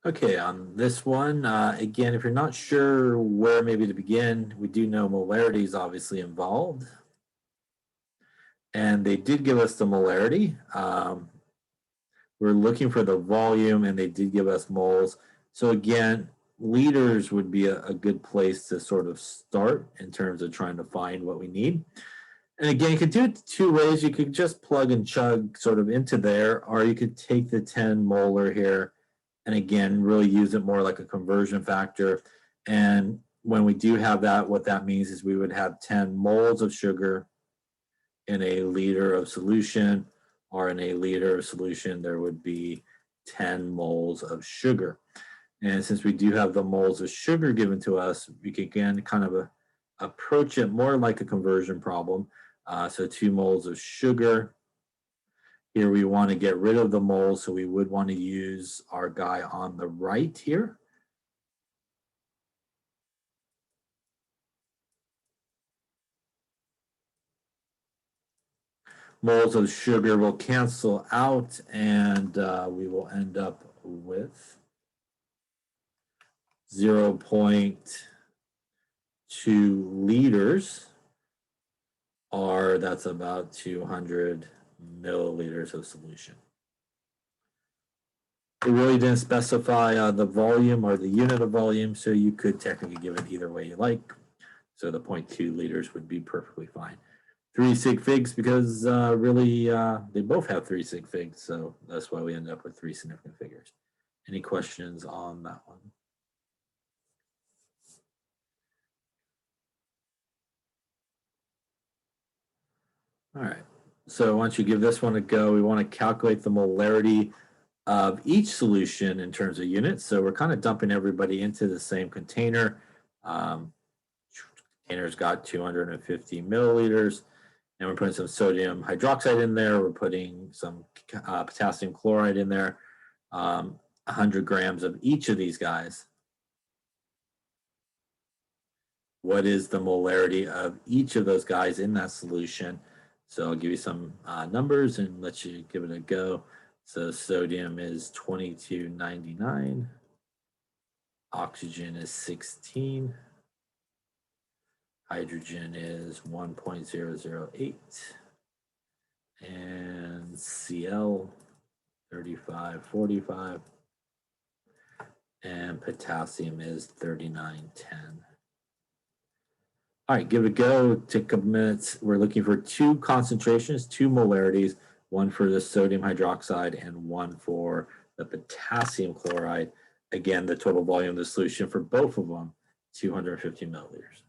Okay, on this one, again, if you're not sure where maybe to begin, we do know molarity is obviously involved. And they did give us the molarity. We're looking for the volume, and they did give us moles. So again, liters would be a good place to sort of start in terms of trying to find what we need. And again, you could do it two ways. You could just plug and chug sort of into there, or you could take the 10 molar here and again, really use it more like a conversion factor. And when we do have that, what that means is we would have 10 moles of sugar in a liter of solution, or in a liter of solution, there would be 10 moles of sugar. And since we do have the moles of sugar given to us, we can again kind of approach it more like a conversion problem. So 2 moles of sugar. Here we want to get rid of the moles, so we would want to use our guy on the right here. Moles of sugar will cancel out, and we will end up with 0.2 liters, or that's about 200 milliliters of solution. It really didn't specify the volume or the unit of volume, so you could technically give it either way you like. So the 0.2 liters would be perfectly fine. 3 sig figs, because really they both have 3 sig figs, so that's why we end up with 3 significant figures. Any questions on that one? All right, so once you give this one a go, we want to calculate the molarity of each solution in terms of units. So we're kind of dumping everybody into the same container. Container's got 250 milliliters, and we're putting some sodium hydroxide in there. We're putting some potassium chloride in there, 100 grams of each of these guys. What is the molarity of each of those guys in that solution? So I'll give you some numbers and let you give it a go. So sodium is 2299. Oxygen is 16. Hydrogen is 1.008. And Cl 3545. And potassium is 3910. All right, give it a go. Take a couple minutes. We're looking for 2 concentrations, 2 molarities, one for the sodium hydroxide and one for the potassium chloride. Again, the total volume of the solution for both of them, 250 milliliters.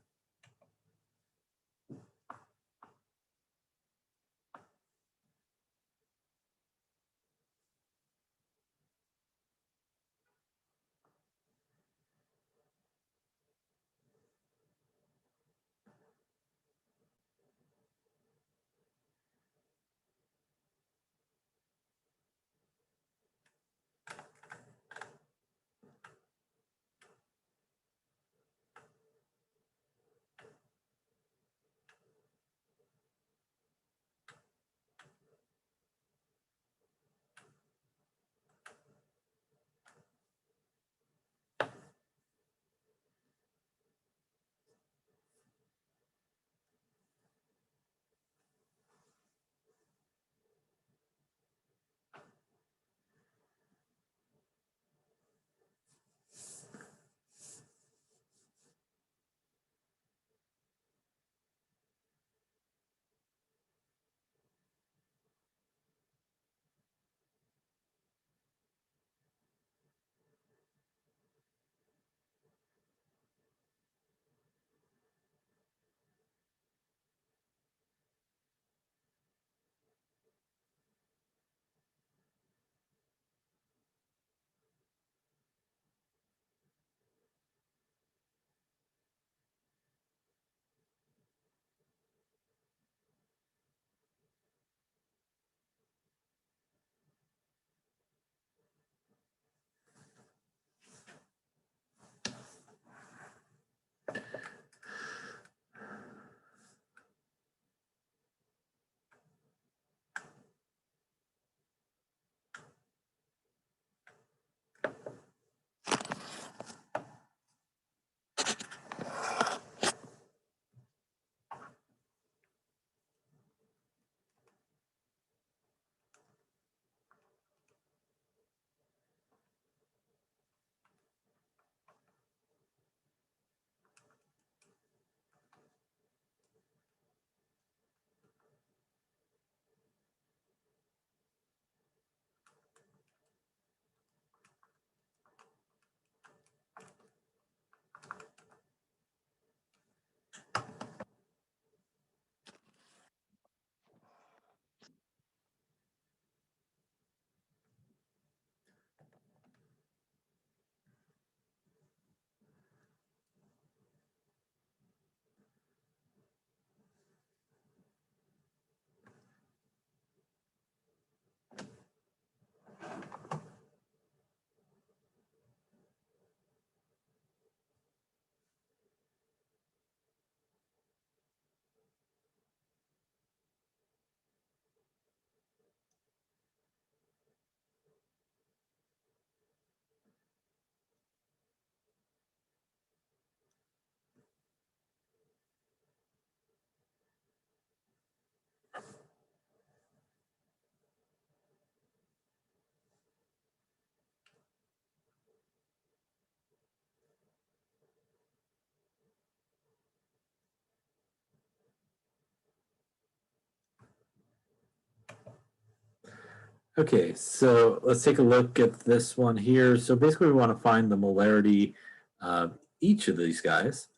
Okay, so let's take a look at this one here. So basically we want to find the molarity of each of these guys.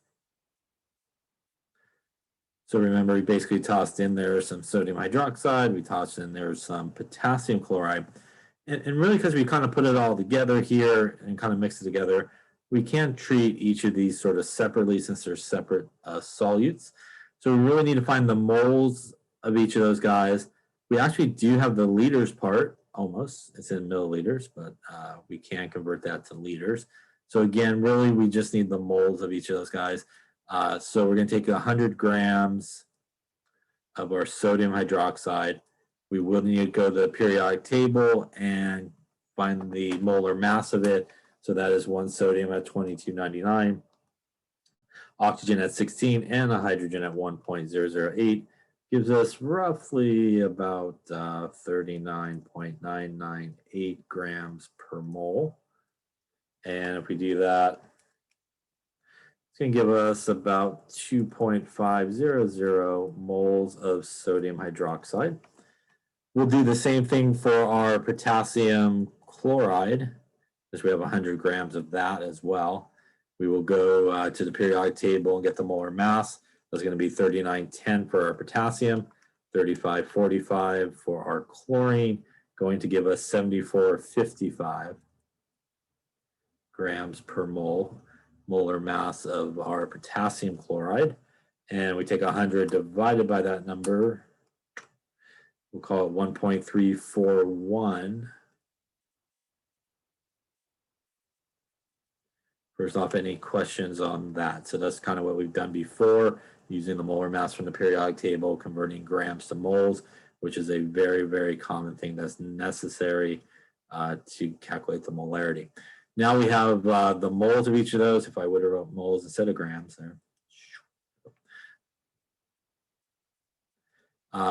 So remember, we basically tossed in there some sodium hydroxide, we tossed in there some potassium chloride. And really because we kind of put it all together here and kind of mix it together, we can treat each of these sort of separately since they're separate solutes. So we really need to find the moles of each of those guys. We actually do have the liters part, almost. It's in milliliters, but we can convert that to liters. So again, really we just need the moles of each of those guys. So we're going to take 100 grams of our sodium hydroxide. We will need to go to the periodic table and find the molar mass of it. So that is one sodium at 2299, oxygen at 16, and a hydrogen at 1.008. Gives us roughly about 39.998 grams per mole. And if we do that, it's going to give us about 2.500 moles of sodium hydroxide. We'll do the same thing for our potassium chloride, because we have 100 grams of that as well. We will go to the periodic table and get the molar mass. That's going to be 3910 for our potassium, 3545 for our chlorine, going to give us 7455 grams per mole, molar mass of our potassium chloride. And we take 100 divided by that number, we'll call it 1.341. First off, any questions on that? So that's kind of what we've done before, using the molar mass from the periodic table, converting grams to moles, which is a very, very common thing that's necessary to calculate the molarity. Now we have the moles of each of those. If I would have wrote moles instead of grams there.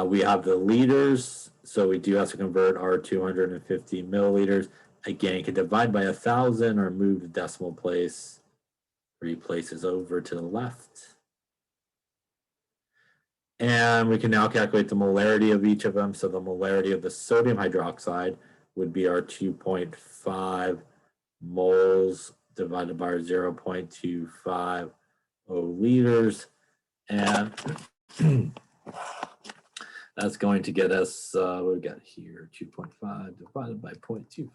We have the liters, so we do have to convert our 250 milliliters. Again, you can divide by 1,000 or move the decimal place 3 places over to the left. And we can now calculate the molarity of each of them. So the molarity of the sodium hydroxide would be our 2.5 moles divided by our 0.250 liters. And that's going to get us, what we got here, 2.5 divided by 0.25,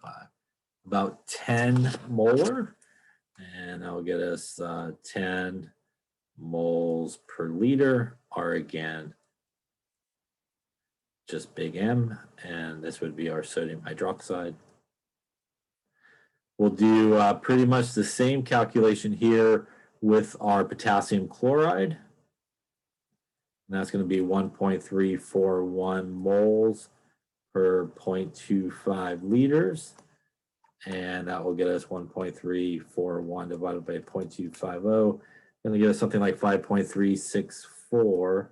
about 10 molar. And that will get us 10 moles per liter, or again, just big M, and this would be our sodium hydroxide. We'll do pretty much the same calculation here with our potassium chloride. And that's going to be 1.341 moles per 0.25 liters. And that will get us 1.341 divided by 0.250. Going to get us something like 5.364.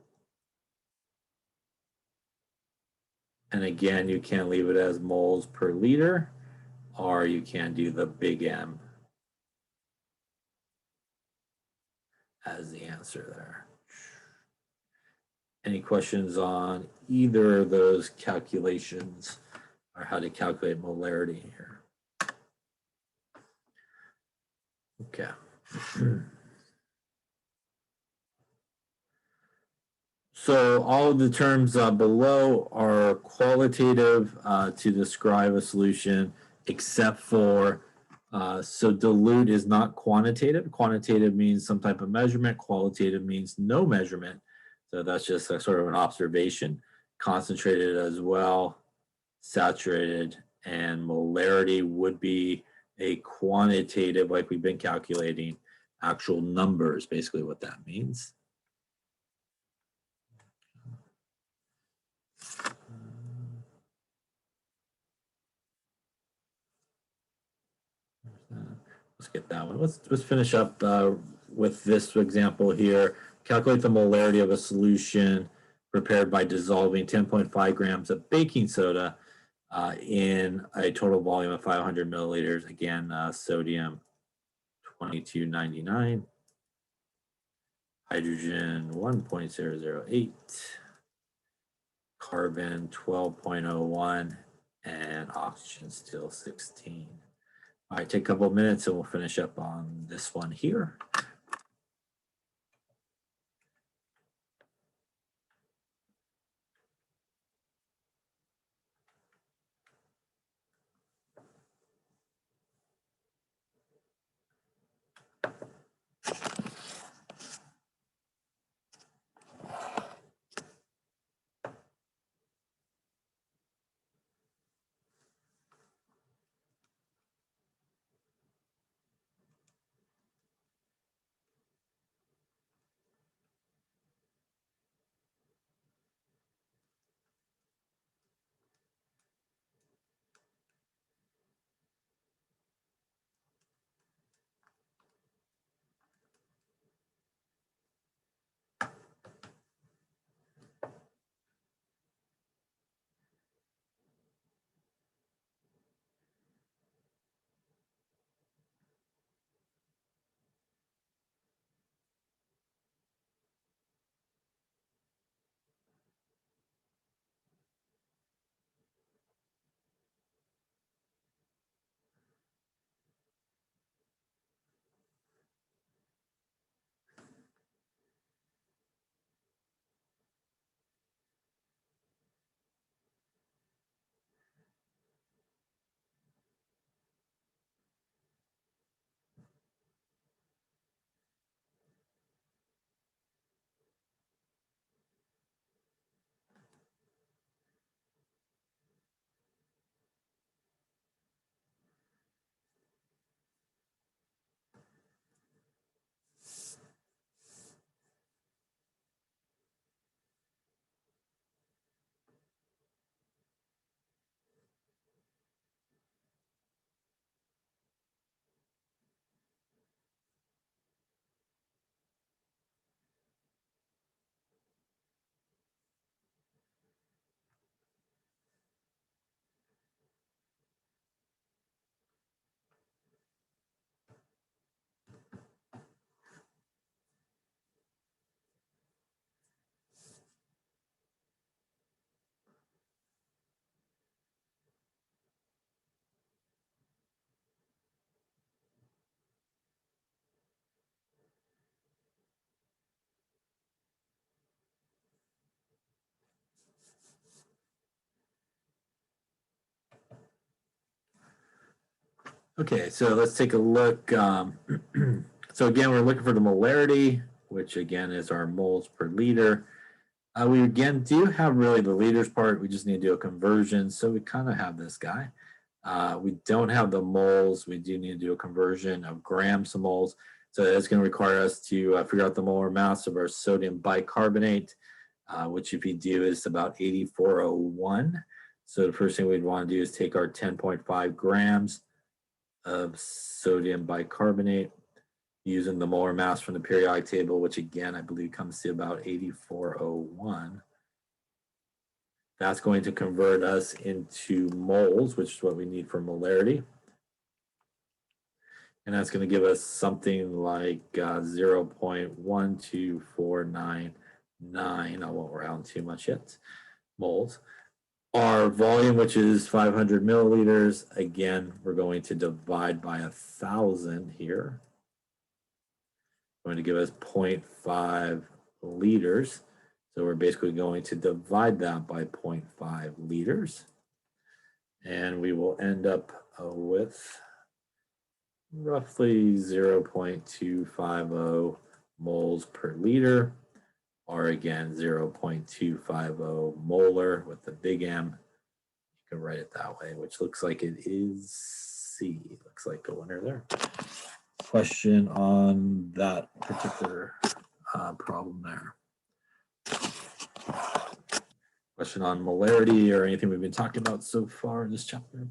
And again, you can leave it as moles per liter, or you can do the big M as the answer there. Any questions on either of those calculations or how to calculate molarity here? Okay. So all of the terms below are qualitative to describe a solution, except for, so dilute is not quantitative. Quantitative means some type of measurement. Qualitative means no measurement. So that's just a sort of an observation. Concentrated as well, saturated, and molarity would be a quantitative, like we've been calculating, actual numbers, basically what that means. Let's get that one. Let's finish up with this example here. Calculate the molarity of a solution prepared by dissolving 10.5 grams of baking soda in a total volume of 500 milliliters. Again, sodium 2299, hydrogen 1.008, carbon 12.01, and oxygen still 16. All right, take a couple of minutes and we'll finish up on this one here. Okay, so let's take a look. So again, we're looking for the molarity, which again is our moles per liter. We again do have really the liters part. We just need to do a conversion. So we kind of have this guy. We don't have the moles. We do need to do a conversion of grams to moles. So that's going to require us to figure out the molar mass of our sodium bicarbonate, which if you do is about 8401. So the first thing we'd want to do is take our 10.5 grams of sodium bicarbonate using the molar mass from the periodic table, which again, I believe comes to about 8401. That's going to convert us into moles, which is what we need for molarity. And that's going to give us something like 0.12499. I won't round too much yet, moles. Our volume, which is 500 milliliters, again, we're going to divide by 1,000 here. Going to give us 0.5 liters. So we're basically going to divide that by 0.5 liters. And we will end up with roughly 0.250 moles per liter, or again, 0.250 molar with the big M. You can write it that way, which looks like it is C. Looks like the winner there. Question on that particular problem there. Question on molarity or anything we've been talking about so far in this chapter?